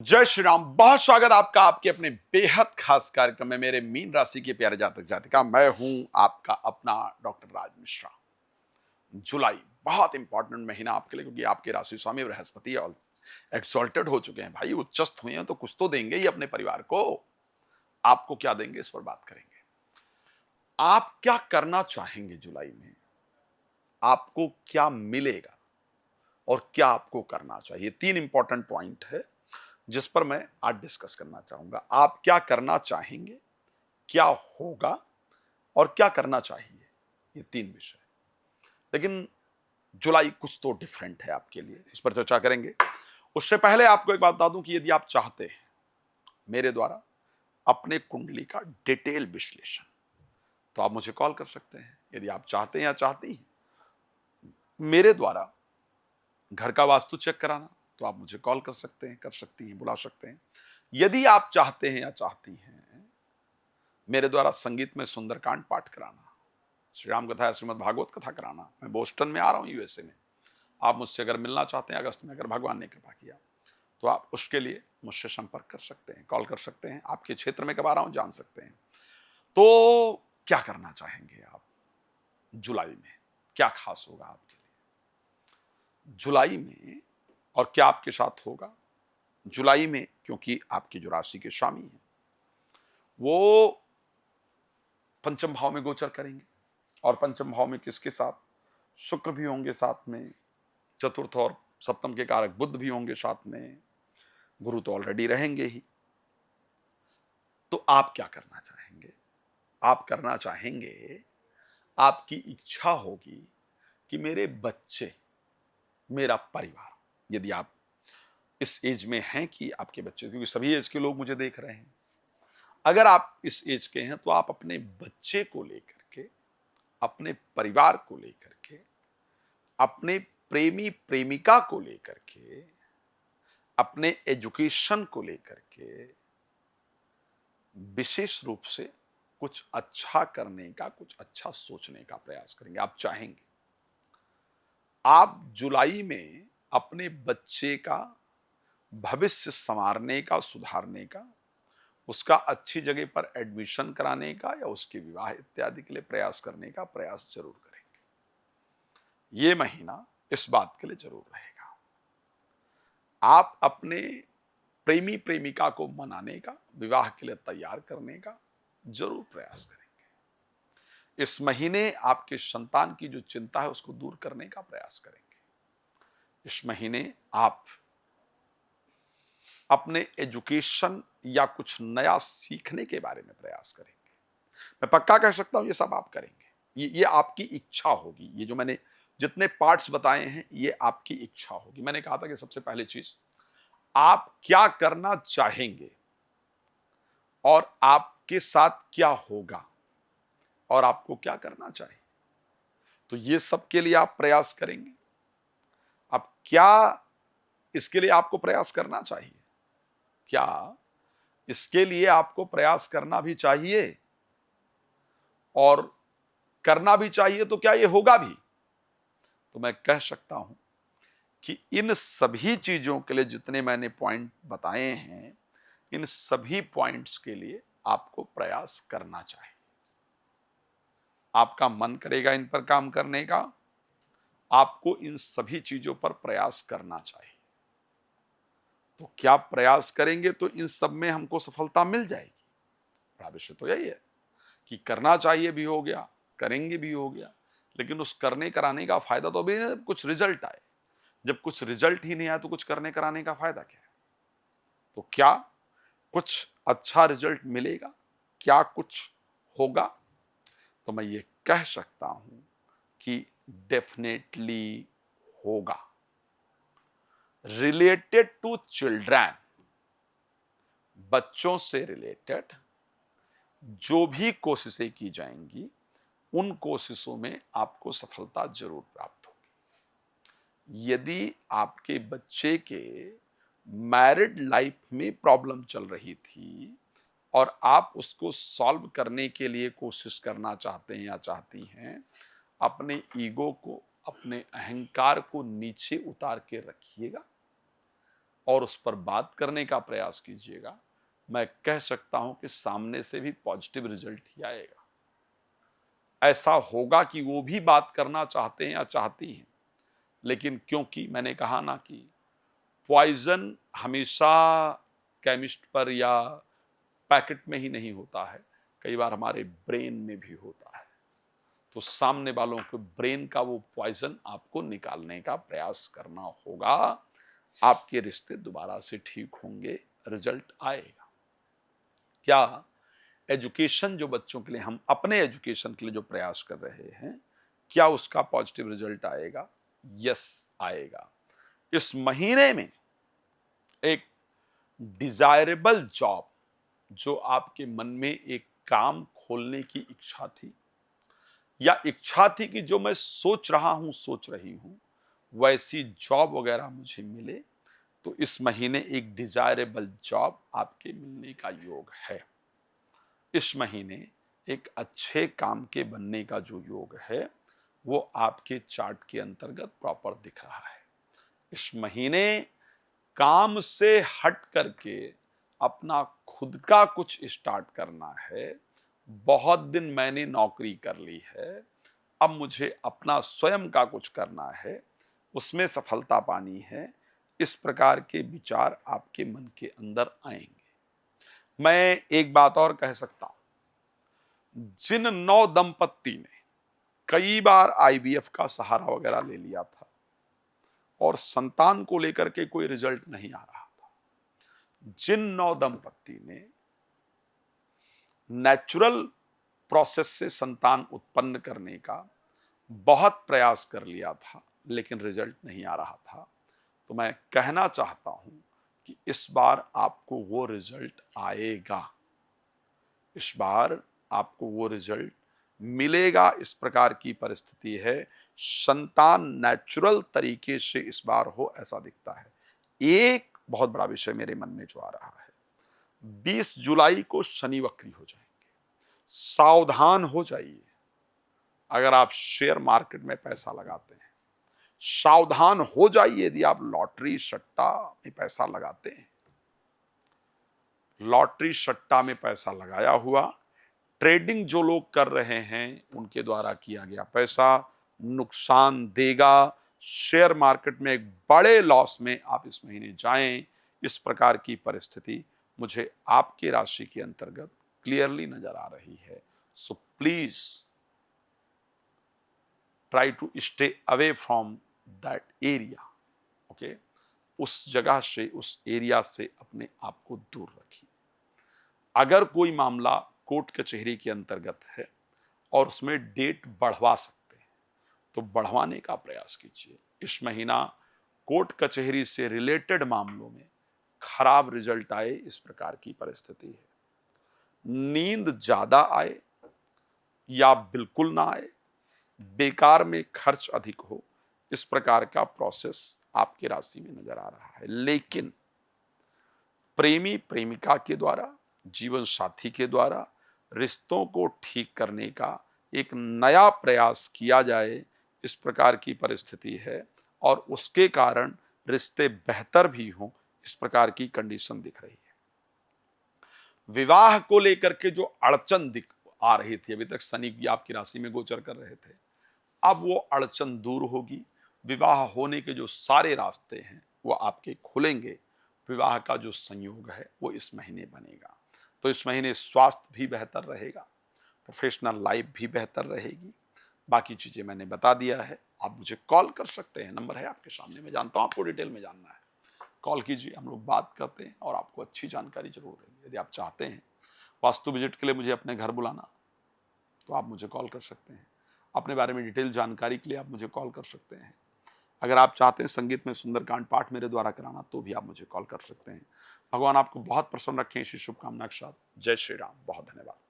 जय श्री राम। बहुत स्वागत आपका आपके अपने बेहद खास कार्यक्रम में मेरे मीन राशि के प्यारे जातक जातिका। मैं हूं आपका अपना डॉक्टर राज मिश्रा। जुलाई बहुत इंपॉर्टेंट महीना आपके लिए, क्योंकि आपके राशि स्वामी बृहस्पति और एक्सॉल्टेड हो चुके हैं। भाई उच्चस्थ हुए हैं तो कुछ तो देंगे ही अपने परिवार को। आपको क्या देंगे इस पर बात करेंगे। आप क्या करना चाहेंगे जुलाई में, आपको क्या मिलेगा और क्या आपको करना चाहिए। तीन इंपॉर्टेंट पॉइंट है जिस पर मैं आज डिस्कस करना चाहूंगा। आप क्या करना चाहेंगे, क्या होगा और क्या करना चाहिए, ये तीन विषय। लेकिन जुलाई कुछ तो डिफरेंट है आपके लिए, इस पर चर्चा करेंगे। उससे पहले आपको एक बात बता दूं कि यदि आप चाहते हैं मेरे द्वारा अपने कुंडली का डिटेल विश्लेषण, तो आप मुझे कॉल कर सकते हैं। यदि आप चाहते हैं या चाहती हैं मेरे द्वारा घर का वास्तु चेक कराना, तो आप मुझे कॉल कर सकते हैं, कर सकती हैं, बुला सकते हैं। यदि आप चाहते हैं या चाहती हैं मेरे द्वारा संगीत में सुंदरकांड पाठ कराना, श्री राम कथा या श्रीमद् भागवत कथा कराना, मैं बोस्टन में आ रहा हूँ यूएसए में। आप मुझसे अगर मिलना चाहते हैं अगस्त में, अगर भगवान ने कृपा किया, तो आप उसके लिए मुझसे संपर्क कर सकते हैं, कॉल कर सकते हैं। आपके क्षेत्र में कब आ रहा हूँ जान सकते हैं। तो क्या करना चाहेंगे आप जुलाई में, क्या खास होगा आपके लिए जुलाई में, और क्या आपके साथ होगा जुलाई में। क्योंकि आपकी जो राशि के स्वामी है वो पंचम भाव में गोचर करेंगे, और पंचम भाव में किसके साथ, शुक्र भी होंगे साथ में, चतुर्थ और सप्तम के कारक बुध भी होंगे साथ में, गुरु तो ऑलरेडी रहेंगे ही। तो आप क्या करना चाहेंगे, आप करना चाहेंगे, आपकी इच्छा होगी कि मेरे बच्चे, मेरा परिवार, यदि आप इस एज में हैं कि आपके बच्चे, क्योंकि सभी एज के लोग मुझे देख रहे हैं, अगर आप इस एज के हैं तो आप अपने बच्चे को लेकर के, अपने परिवार को लेकर के, अपने प्रेमी प्रेमिका को लेकर के, अपने एजुकेशन को लेकर के विशेष रूप से कुछ अच्छा करने का, कुछ अच्छा सोचने का प्रयास करेंगे। आप चाहेंगे आप जुलाई में अपने बच्चे का भविष्य संवारने का, सुधारने का, उसका अच्छी जगह पर एडमिशन कराने का या उसके विवाह इत्यादि के लिए प्रयास करने का प्रयास जरूर करेंगे। ये महीना इस बात के लिए जरूर रहेगा। आप अपने प्रेमी प्रेमिका को मनाने का, विवाह के लिए तैयार करने का जरूर प्रयास करेंगे। इस महीने आपके संतान की जो चिंता है उसको दूर करने का प्रयास करेंगे। इस महीने आप अपने एजुकेशन या कुछ नया सीखने के बारे में प्रयास करेंगे। मैं पक्का कह सकता हूं ये सब आप करेंगे। ये आपकी इच्छा होगी। ये जो मैंने जितने पार्ट्स बताए हैं ये आपकी इच्छा होगी। मैंने कहा था कि सबसे पहली चीज, आप क्या करना चाहेंगे और आपके साथ क्या होगा और आपको क्या करना चाहिए, तो ये सब के लिए आप प्रयास करेंगे। अब क्या इसके लिए आपको प्रयास करना चाहिए, क्या इसके लिए आपको प्रयास करना भी चाहिए, और करना भी चाहिए तो क्या ये होगा भी। तो मैं कह सकता हूं कि इन सभी चीजों के लिए जितने मैंने पॉइंट बताए हैं, इन सभी पॉइंट्स के लिए आपको प्रयास करना चाहिए। आपका मन करेगा इन पर काम करने का, आपको इन सभी चीजों पर प्रयास करना चाहिए। तो क्या प्रयास करेंगे तो इन सब में हमको सफलता मिल जाएगी। बड़ा विषय तो यही है कि करना चाहिए भी हो गया, करेंगे भी हो गया, लेकिन उस करने कराने का फायदा तो अभी कुछ रिजल्ट आए। जब कुछ रिजल्ट ही नहीं आया तो कुछ करने कराने का फायदा क्या है। तो क्या कुछ अच्छा रिजल्ट मिलेगा, क्या कुछ होगा, तो मैं ये कह सकता हूं कि डेफिनेटली होगा। रिलेटेड टू चिल्ड्रन, बच्चों से रिलेटेड जो भी कोशिशें की जाएंगी उन कोशिशों में आपको सफलता जरूर प्राप्त होगी। यदि आपके बच्चे के मैरिड लाइफ में प्रॉब्लम चल रही थी और आप उसको सॉल्व करने के लिए कोशिश करना चाहते हैं या चाहती हैं, अपने ईगो को, अपने अहंकार को नीचे उतार के रखिएगा और उस पर बात करने का प्रयास कीजिएगा। मैं कह सकता हूं कि सामने से भी पॉजिटिव रिजल्ट ही आएगा। ऐसा होगा कि वो भी बात करना चाहते हैं या चाहती हैं, लेकिन क्योंकि मैंने कहा ना कि पॉइजन हमेशा केमिस्ट पर या पैकेट में ही नहीं होता है, कई बार हमारे ब्रेन में भी होता है। तो सामने वालों के ब्रेन का वो पॉइजन आपको निकालने का प्रयास करना होगा। आपके रिश्ते दोबारा से ठीक होंगे, रिजल्ट आएगा। क्या एजुकेशन जो बच्चों के लिए, हम अपने एजुकेशन के लिए जो प्रयास कर रहे हैं, क्या उसका पॉजिटिव रिजल्ट आएगा? यस, आएगा। इस महीने में एक डिजायरेबल जॉब, जो आपके मन में एक काम खोलने की इच्छा थी, या इच्छा थी कि जो मैं सोच रहा हूं, सोच रही हूं, वैसी जॉब वगैरह मुझे मिले, तो इस महीने एक डिजायरेबल जॉब आपके मिलने का योग है। इस महीने एक अच्छे काम के बनने का जो योग है, वो आपके चार्ट के अंतर्गत प्रॉपर दिख रहा है। इस महीने काम से हट करके अपना खुद का कुछ स्टार्ट करना है। बहुत दिन मैंने नौकरी कर ली है, अब मुझे अपना स्वयं का कुछ करना है, उसमें सफलता पानी है। इस प्रकार के विचार आपके मन के अंदर आएंगे। मैं एक बात और कह सकता हूं, जिन नौ दंपत्ति ने कई बार आईवीएफ का सहारा वगैरह ले लिया था और संतान को लेकर के कोई रिजल्ट नहीं आ रहा था, जिन नौ दंपत्ति ने नेचुरल प्रोसेस से संतान उत्पन्न करने का बहुत प्रयास कर लिया था लेकिन रिजल्ट नहीं आ रहा था, तो मैं कहना चाहता हूं कि इस बार आपको वो रिजल्ट आएगा। इस बार आपको वो रिजल्ट मिलेगा। इस प्रकार की परिस्थिति है। संतान नेचुरल तरीके से इस बार हो, ऐसा दिखता है। एक बहुत बड़ा विषय मेरे मन में जो आ रहा है, 20 जुलाई को शनि वक्री हो जाएंगे। सावधान हो जाइए। अगर आप शेयर मार्केट में पैसा लगाते हैं, सावधान हो जाइए। यदि आप लॉटरी सट्टा में पैसा लगाते हैं, लॉटरी सट्टा में पैसा लगाया हुआ, ट्रेडिंग जो लोग कर रहे हैं, उनके द्वारा किया गया पैसा नुकसान देगा। शेयर मार्केट में एक बड़े लॉस में आप इस महीने जाएं। इस प्रकार की परिस्थिति मुझे आपकी राशि के अंतर्गत क्लियरली नजर आ रही है। So please try to stay away from that area. Okay, उस जगह से, उस एरिया से अपने आप को दूर रखिए। अगर कोई मामला कोर्ट कचहरी के अंतर्गत है और उसमें डेट बढ़वा सकते हैं, तो बढ़वाने का प्रयास कीजिए। इस महीना कोर्ट कचहरी से रिलेटेड मामलों में खराब रिजल्ट आए, इस प्रकार की परिस्थिति है। नींद ज्यादा आए या बिल्कुल ना आए, बेकार में खर्च अधिक हो, इस प्रकार का प्रोसेस आपकी राशि में नजर आ रहा है। लेकिन प्रेमी प्रेमिका के द्वारा, जीवन साथी के द्वारा रिश्तों को ठीक करने का एक नया प्रयास किया जाए, इस प्रकार की परिस्थिति है। और उसके कारण रिश्ते बेहतर भी हों, इस प्रकार की कंडीशन दिख रही है। विवाह को लेकर के जो अड़चन दिख आ रही थी, अभी तक शनि की आपकी राशि में गोचर कर रहे थे, अब वो अड़चन दूर होगी। विवाह होने के जो सारे रास्ते हैं वो आपके खुलेंगे। विवाह का जो संयोग है वो इस महीने बनेगा। तो इस महीने स्वास्थ्य भी बेहतर रहेगा, प्रोफेशनल लाइफ भी बेहतर रहेगी। बाकी चीजें मैंने बता दिया है। आप मुझे कॉल कर सकते हैं, नंबर है आपके सामने। मैं जानता हूं आपको डिटेल में जानना है, कॉल कीजिए, हम लोग बात करते हैं और आपको अच्छी जानकारी जरूर देंगे। यदि आप चाहते हैं वास्तु विजिट के लिए मुझे अपने घर बुलाना, तो आप मुझे कॉल कर सकते हैं। अपने बारे में डिटेल जानकारी के लिए आप मुझे कॉल कर सकते हैं। अगर आप चाहते हैं संगीत में सुंदरकांड पाठ मेरे द्वारा कराना, तो भी आप मुझे कॉल कर सकते हैं। भगवान आपको बहुत प्रसन्न रखें, इसी शुभकामना के साथ। जय श्री राम। बहुत धन्यवाद।